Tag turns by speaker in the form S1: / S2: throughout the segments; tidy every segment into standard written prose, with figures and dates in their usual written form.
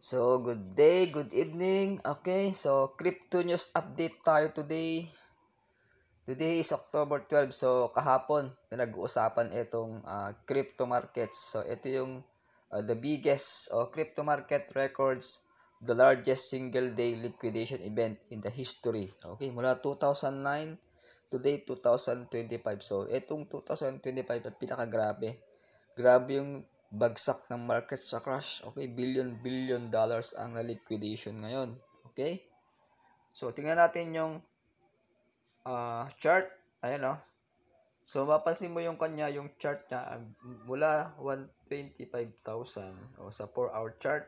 S1: So, good day, good evening. Okay, so crypto news update tayo today. Today is October 12. So, kahapon, pinag-uusapan itong crypto markets. So, ito yung the biggest crypto market records the largest single day liquidation event in the history. Okay, mula 2009 today 2025. So, itong 2025 at pinakagrabe. Grabe yung bagsak ng market sa crash. Okay, billion dollars ang na-liquidation ngayon. Okay? So, tingnan natin yung chart. Ayan o. So, mapansin mo yung yung chart niya mula 125,000 sa 4-hour chart.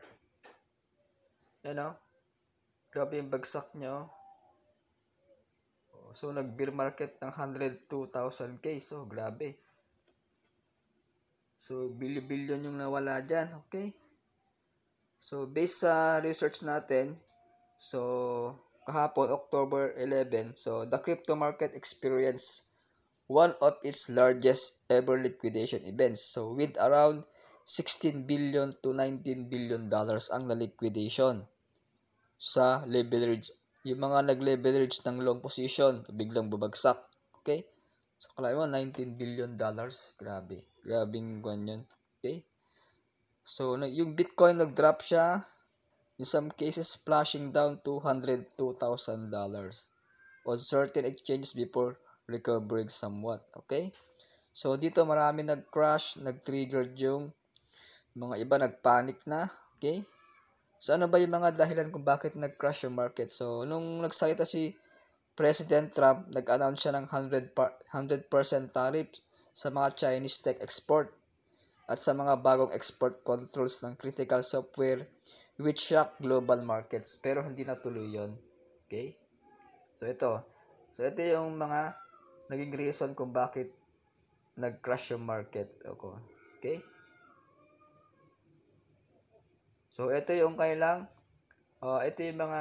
S1: Ayan o. Grabe yung bagsak niya. So, nag-bear market ng 102,000K. So, grabe. So, billion yung nawala dyan. Okay? So, based sa research natin, so, kahapon, October 11, so, the crypto market experienced one of its largest ever liquidation events. So, with around 16 billion to 19 billion dollars ang na-liquidation sa leverage. Yung mga nag-leverage ng long position, biglang bumagsak. Okay? So, kalahin mo, 19 billion dollars. Grabe. Grabing kwan yun. Okay? So, yung Bitcoin nag-drop siya. In some cases, splashing down to $102,000 on certain exchanges before recovering somewhat. Okay? So, dito marami nag-crash, nag-triggered yung mga iba nag-panic na. Okay? So, ano ba yung mga dahilan kung bakit nag-crash yung market? So, nung nagsalita si President Trump, nag-announce siya ng 100% tariff sa mga Chinese tech export at sa mga bagong export controls ng critical software which shock global markets. Pero hindi natuloy yon. Okay? So, ito. So, ito yung mga naging reason kung bakit nag-crash yung market. Okay? So, ito yung ito yung mga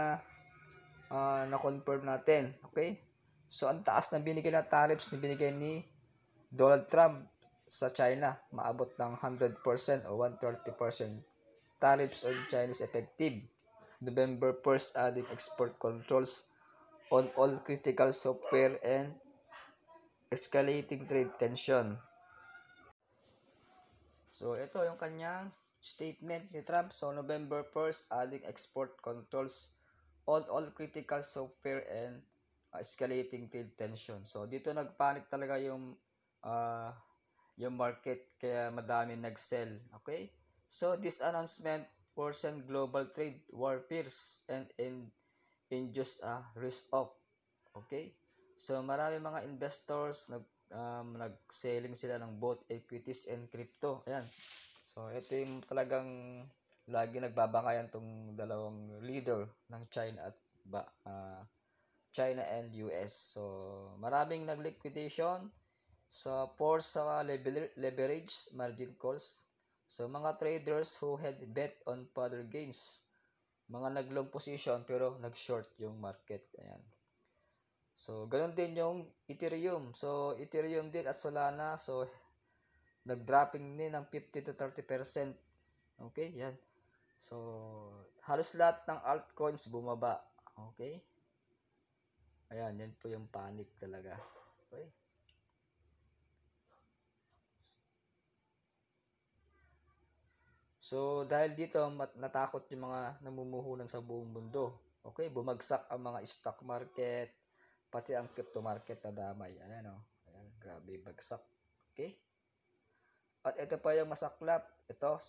S1: na-confirm natin. Okay? So, ang taas na binigay na tariffs na binigay ni Donald Trump sa China. Maabot ng 100% o 130% tariffs on Chinese effective. November 1st, adding export controls on all critical software and escalating trade tension. So, ito yung kanyang statement ni Trump. So, November 1st, adding export controls on all critical software and escalating trade tension. So, dito nagpanic talaga yung market kaya madami nag-sell. Okay? So, this announcement worsened global trade war fears and induced a risk off. Okay? So, marami mga investors nag-selling sila ng both equities and crypto. Ayan. So, ito yung talagang lagi nagbabangayan tong dalawang leader ng China and US. So, maraming nag-liquidation sa force sa leverage margin calls. So, mga traders who had bet on further gains. Mga nag-long position pero nag-short yung market. Ayan. So, ganun din yung Ethereum. So, Ethereum din at Solana. So, nag-dropping din ng 50 to 30%. Okay, yan. So, halos lahat ng altcoins bumaba. Okay? Ayan, yan po yung panic talaga. Okay? So, dahil dito, natakot yung mga namumuhunan sa buong mundo. Okay? Bumagsak ang mga stock market, pati ang crypto market na damay. Ayan o. Ayan, grabe, bagsak. Okay? At ito pa yung masaklap. Ito,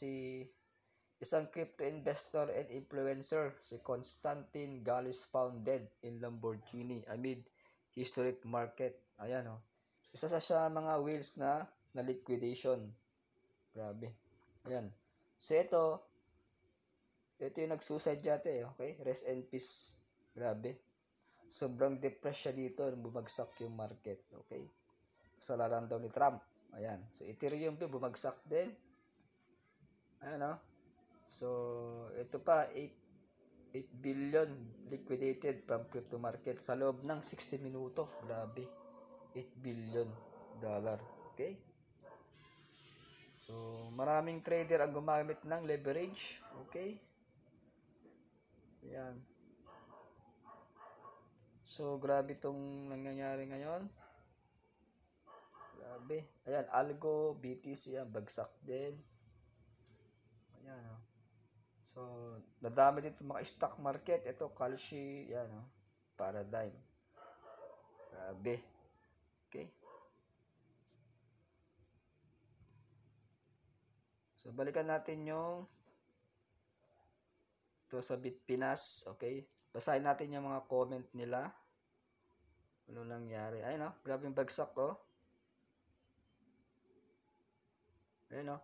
S1: isang crypto investor and influencer, si Constantine Gallis found dead in Lamborghini amid historic market. Ayan o. Isa sa mga whales na liquidation. Grabe. Ayan. So ito yung nag-suicide dati. Okay? Rest in peace. Grabe. Sobrang depressed siya dito nung bumagsak yung market. Okay? Kasalanan daw ni Trump. Ayan. So Ethereum din bumagsak din. Ayan o. So, ito pa, 8 billion liquidated from crypto market sa loob ng 60 minuto. Grabe. 8 billion dollar. Okay? So, maraming trader ang gumamit ng leverage. Okay? Ayan. So, grabe itong nangyayari ngayon. Grabe. Ayan, Algo, BTC, yan, bagsak din. Ayan, oh. So, nadami dito mga stock market. Ito, Kalshi, yan, oh. Paradigm. Grabe. Okay. So, balikan natin yung ito sa Bitpinas. Okay. Basahin natin yung mga comment nila. Ano nangyari? Ayun, oh. Grabe yung bagsak, oh. Ayun, oh.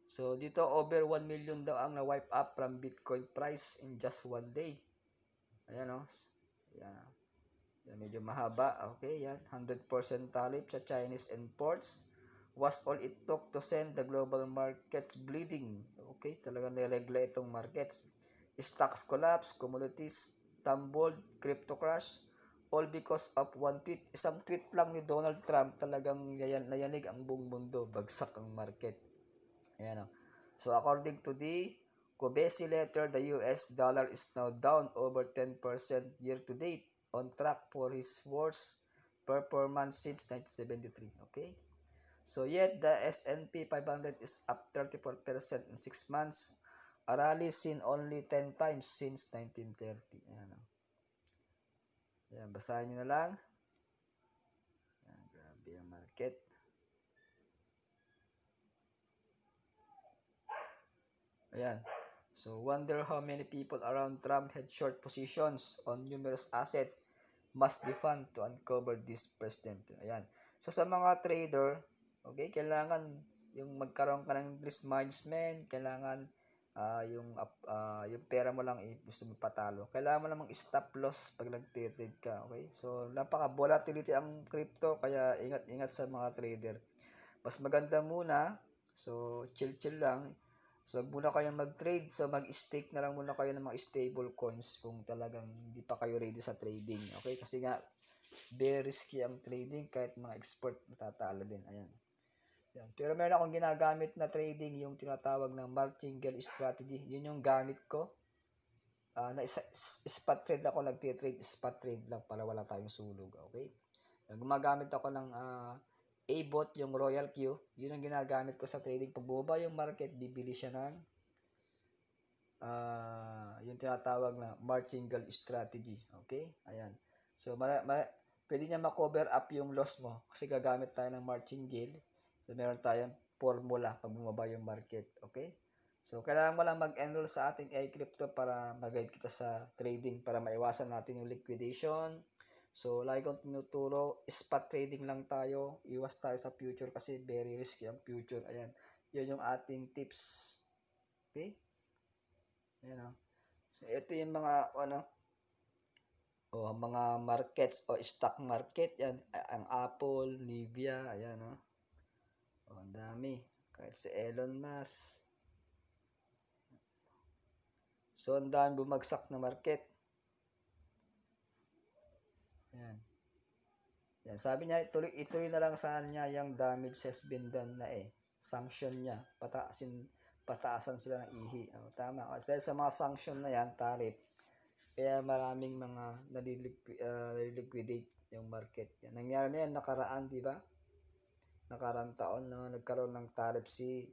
S1: So, dito over 1 million daw ang na-wipe up from Bitcoin price in just one day. Ayan, oh. Ayan. Yan, medyo mahaba. Okay, yan. 100% tariff sa Chinese imports was all it took to send the global markets bleeding. Okay, talagang niregla itong markets. Stocks collapse, commodities tumbled, crypto crash, all because of one tweet. Isang tweet lang ni Donald Trump, talagang nayanig ang buong mundo. Bagsak ang market. Ayan, oh. So, according to the Kobesi letter, the US dollar is now down over 10% year to date, on track for his worst performance since 1973. Okay? So, yet the S&P 500 is up 34% in 6 months, a rally seen only 10 times since 1930. Ayan, oh. Ayan, basahin nyo na lang. Ayan, grabe ang market. Ayan. So, wonder how many people around Trump had short positions on numerous assets. Must be fun to uncover this president. Ayan. So, sa mga trader, okay, kailangan yung magkaroon ka ng risk management, kailangan yung pera mo lang gusto mo patalo. Kailangan mo namang stop loss pag nag-trade ka, okay? So, napaka-volatility ang crypto, kaya ingat-ingat sa mga trader. Mas maganda muna, so chill-chill lang. So, wag muna kayong mag-trade. So, mag-stake na lang muna kayo ng mga stable coins kung talagang hindi pa kayo ready sa trading. Okay? Kasi nga, very risky ang trading. Kahit mga expert, matatalo din. Ayan. Yan. Pero meron akong ginagamit na trading, yung tinatawag ng martingale strategy. Yun yung gamit ko. Spot trade ako, nagtitrade spot trade lang para wala tayong sulog. Okay? Gumagamit ako ng A-bot, yung Royal Q. Yun ang ginagamit ko sa trading. Pag bumaba yung market, bibili siya ng yung tinatawag na martingale strategy. Okay? Ayan. So, pwede niya ma-cover up yung loss mo kasi gagamit tayo ng martingale. So, meron tayong formula pag bumaba yung market. Okay? So, kailangan mo lang mag-enroll sa ating iCrypto para mag-guide kita sa trading para maiwasan natin yung liquidation. So, lagi kong tinuturo, spot trading lang tayo. Iwas tayo sa future kasi very risky ang future. Ayan. Yun yung ating tips. Okay? Ayan, oh. So, ito yung mga, mga markets o stock market. Yan. Ang Apple, Nvidia, ayan, oh. Ang dami. Kahit si Elon Musk. So, ang dami bumagsak na market. Ayan. Yan. Sabi niya, ituloy na lang saan niya yung damage has been done na sanction niya. Pataasan sila ng ihi. Tama. Kasi sa mga sanction na yan, tariff, kaya maraming mga naliliquidate yung market. Yan. Nangyari na yan, nakaraan, di ba? Nakaraang taon na nagkaroon ng tariff si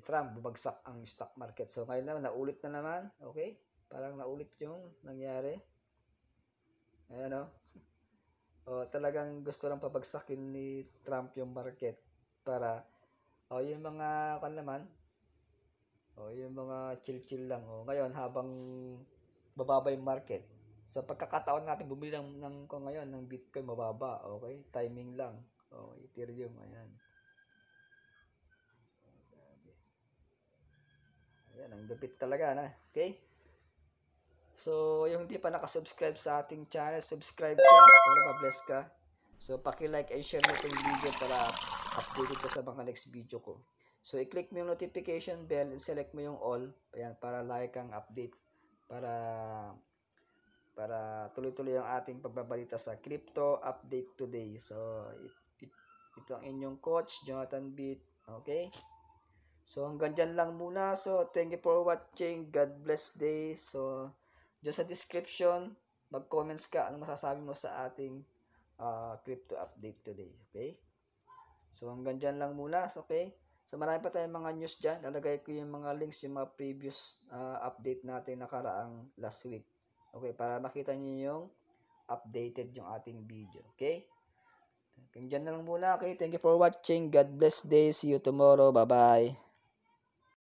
S1: Trump, bumagsak ang stock market. So, ngayon naman, naulit na naman. Okay? Parang naulit yung nangyari. Ayan, o. Talagang gusto lang pabagsakin ni Trump yung market para yung mga yung mga chill-chill lang. Ngayon, habang bababa yung market, sa pagkakataon natin bumili ngayon ng Bitcoin mababa. Okay? Timing lang. Ethereum, ayan. Ayan, ang lupit talaga na. Okay? So, yung hindi pa nakasubscribe sa ating channel, subscribe ka para ma-bless ka. So, paki-like and share mo itong video para updated ka sa mga next video ko. So, i-click mo yung notification bell and select mo yung all. Ayan, para like kang update. Para tuloy-tuloy ang ating pagbabalita sa Crypto Update Today. So, ito ang inyong coach, Jonathan Beat. Okay? So hanggang dyan lang muna. So thank you for watching. God bless day. So dyan sa description, mag-comments ka ano masasabi mo sa ating crypto update today. Okay? So hanggang dyan lang muna. So, okay? So marami pa tayong mga news dyan. Lalagay ko yung mga links, yung mga previous update natin nakaraang last week. Okay? Para makita nyo yung updated yung ating video. Okay? Hanggang dyan na lang muna. Okay? Thank you for watching. God bless day. See you tomorrow. Bye-bye.